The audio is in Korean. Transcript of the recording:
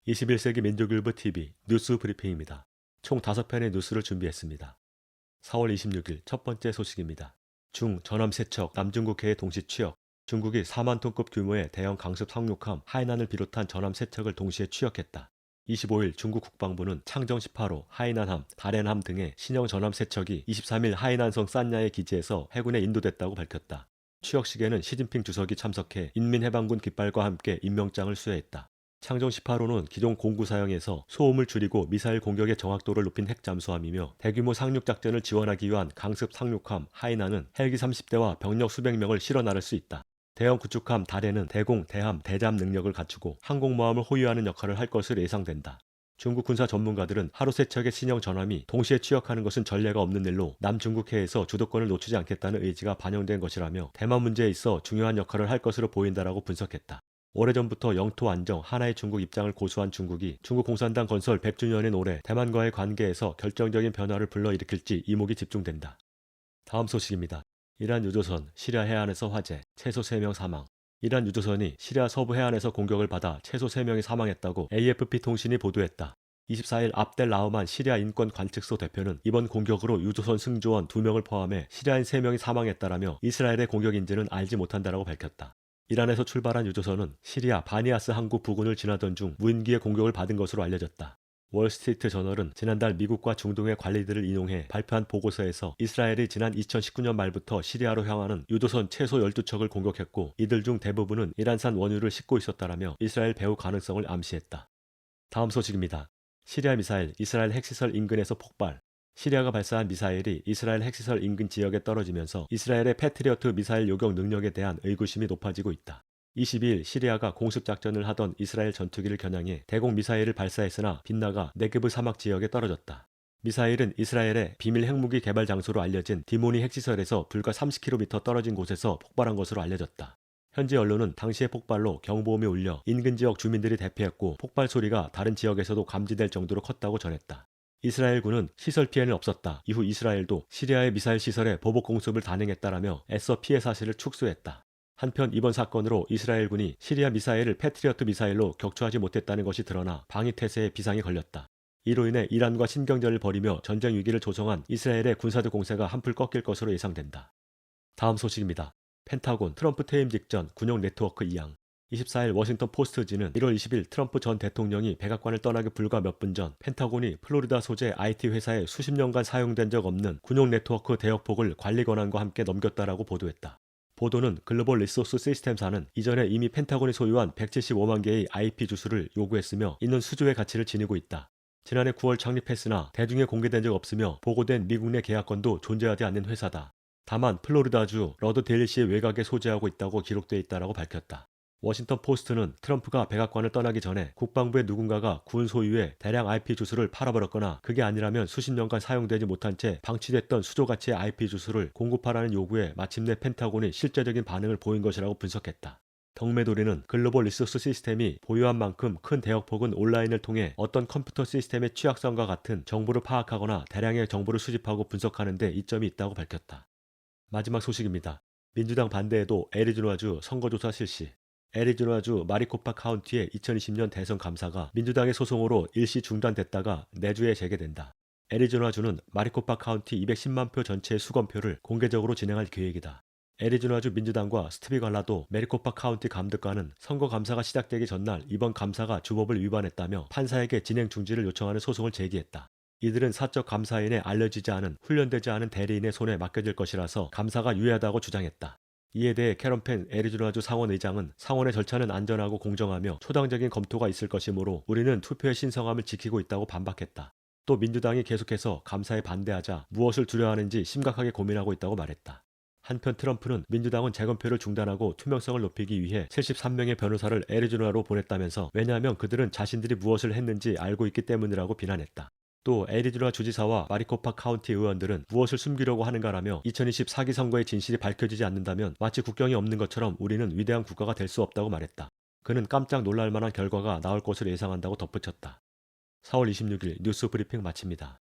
21세기 민족일보 TV 뉴스 브리핑입니다. 총 5편의 뉴스를 준비했습니다. 4월 26일 첫 번째 소식입니다. 중 전함 세척 남중국해의 동시 취역. 중국이 4만 톤급 규모의 대형 강습 상륙함 하이난을 비롯한 전함 세척을 동시에 취역했다. 25일 중국 국방부는 창정 18호 하이난함, 다롄함 등의 신형 전함 세척이 23일 하이난성 산야의 기지에서 해군에 인도됐다고 밝혔다. 취역식에는 시진핑 주석이 참석해 인민해방군 깃발과 함께 임명장을 수여했다. 창정 18호는 기존 공구 사형에서 소음을 줄이고 미사일 공격의 정확도를 높인 핵 잠수함이며 대규모 상륙 작전을 지원하기 위한 강습 상륙함 하이난은 헬기 30대와 병력 수백 명을 실어 나를 수 있다. 대형 구축함 다롄은 대공, 대함, 대잠 능력을 갖추고 항공모함을 호위하는 역할을 할 것으로 예상된다. 중국 군사 전문가들은 하루 세 척의 신형 전함이 동시에 취역하는 것은 전례가 없는 일로 남중국해에서 주도권을 놓치지 않겠다는 의지가 반영된 것이라며 대만 문제에 있어 중요한 역할을 할 것으로 보인다라고 분석했다. 오래전부터 영토 안정, 하나의 중국 입장을 고수한 중국이 중국 공산당 건설 100주년인 올해 대만과의 관계에서 결정적인 변화를 불러일으킬지 이목이 집중된다. 다음 소식입니다. 이란 유조선 시리아 해안에서 화재, 최소 3명 사망. 이란 유조선이 시리아 서부 해안에서 공격을 받아 최소 3명이 사망했다고 AFP 통신이 보도했다. 24일 압델 라흐만 시리아 인권 관측소 대표는 이번 공격으로 유조선 승조원 2명을 포함해 시리아인 3명이 사망했다라며 이스라엘의 공격 인지는 알지 못한다라고 밝혔다. 이란에서 출발한 유조선은 시리아 바니아스 항구 부근을 지나던 중 무인기의 공격을 받은 것으로 알려졌다. 월스트리트 저널은 지난달 미국과 중동의 관리들을 인용해 발표한 보고서에서 이스라엘이 지난 2019년 말부터 시리아로 향하는 유조선 최소 12척을 공격했고 이들 중 대부분은 이란산 원유를 싣고 있었다라며 이스라엘 배후 가능성을 암시했다. 다음 소식입니다. 시리아 미사일 이스라엘 핵시설 인근에서 폭발. 시리아가 발사한 미사일이 이스라엘 핵시설 인근 지역에 떨어지면서 이스라엘의 패트리어트 미사일 요격 능력에 대한 의구심이 높아지고 있다. 22일 시리아가 공습작전을 하던 이스라엘 전투기를 겨냥해 대공 미사일을 발사했으나 빗나가 네게브 사막 지역에 떨어졌다. 미사일은 이스라엘의 비밀 핵무기 개발 장소로 알려진 디모니 핵시설에서 불과 30km 떨어진 곳에서 폭발한 것으로 알려졌다. 현지 언론은 당시의 폭발로 경보음이 울려 인근 지역 주민들이 대피했고 폭발 소리가 다른 지역에서도 감지될 정도로 컸다고 전했다. 이스라엘군은 시설 피해는 없었다. 이후 이스라엘도 시리아의 미사일 시설에 보복 공습을 단행했다라며 애써 피해 사실을 축소했다. 한편 이번 사건으로 이스라엘군이 시리아 미사일을 패트리어트 미사일로 격추하지 못했다는 것이 드러나 방위태세에 비상이 걸렸다. 이로 인해 이란과 신경전을 벌이며 전쟁 위기를 조성한 이스라엘의 군사적 공세가 한풀 꺾일 것으로 예상된다. 다음 소식입니다. 펜타곤 트럼프 퇴임 직전 군용 네트워크 이양. 24일 워싱턴 포스트지는 1월 20일 트럼프 전 대통령이 백악관을 떠나기 불과 몇 분 전 펜타곤이 플로리다 소재 IT 회사에 수십 년간 사용된 적 없는 군용 네트워크 대역폭을 관리 권한과 함께 넘겼다라고 보도했다. 보도는 글로벌 리소스 시스템사는 이전에 이미 펜타곤이 소유한 175만 개의 IP 주소를 요구했으며 이는 수주의 가치를 지니고 있다. 지난해 9월 창립했으나 대중에 공개된 적 없으며 보고된 미국 내 계약권도 존재하지 않는 회사다. 다만 플로리다주 러드데일시의 외곽에 소재하고 있다고 기록돼 있다라고 밝혔다. 워싱턴 포스트는 트럼프가 백악관을 떠나기 전에 국방부의 누군가가 군 소유의 대량 IP 주소를 팔아버렸거나 그게 아니라면 수십 년간 사용되지 못한 채 방치됐던 수조 가치의 IP 주소를 공급하라는 요구에 마침내 펜타곤이 실제적인 반응을 보인 것이라고 분석했다. 덕메도리는 글로벌 리소스 시스템이 보유한 만큼 큰 대역폭은 온라인을 통해 어떤 컴퓨터 시스템의 취약성과 같은 정보를 파악하거나 대량의 정보를 수집하고 분석하는 데 이점이 있다고 밝혔다. 마지막 소식입니다. 민주당 반대에도 애리조나주 선거조사 실시. 애리조나주 마리코파 카운티의 2020년 대선 감사가 민주당의 소송으로 일시 중단됐다가 내주에 재개된다. 애리조나주는 마리코파 카운티 210만 표 전체의 수검표를 공개적으로 진행할 계획이다. 애리조나주 민주당과 스티비 갈라도 메리코파 카운티 감독관은 선거 감사가 시작되기 전날 이번 감사가 주법을 위반했다며 판사에게 진행 중지를 요청하는 소송을 제기했다. 이들은 사적 감사인에 알려지지 않은 훈련되지 않은 대리인의 손에 맡겨질 것이라서 감사가 유해하다고 주장했다. 이에 대해 캐런 펜 애리조나주 상원 의장은 상원의 절차는 안전하고 공정하며 초당적인 검토가 있을 것이므로 우리는 투표의 신성함을 지키고 있다고 반박했다. 또 민주당이 계속해서 감사에 반대하자 무엇을 두려워하는지 심각하게 고민하고 있다고 말했다. 한편 트럼프는 민주당은 재검표를 중단하고 투명성을 높이기 위해 73명의 변호사를 애리조나로 보냈다면서 왜냐하면 그들은 자신들이 무엇을 했는지 알고 있기 때문이라고 비난했다. 또 애리조나 주지사와 마리코파 카운티 의원들은 무엇을 숨기려고 하는가라며 2020 사기 선거의 진실이 밝혀지지 않는다면 마치 국경이 없는 것처럼 우리는 위대한 국가가 될 수 없다고 말했다. 그는 깜짝 놀랄 만한 결과가 나올 것을 예상한다고 덧붙였다. 4월 26일 뉴스 브리핑 마칩니다.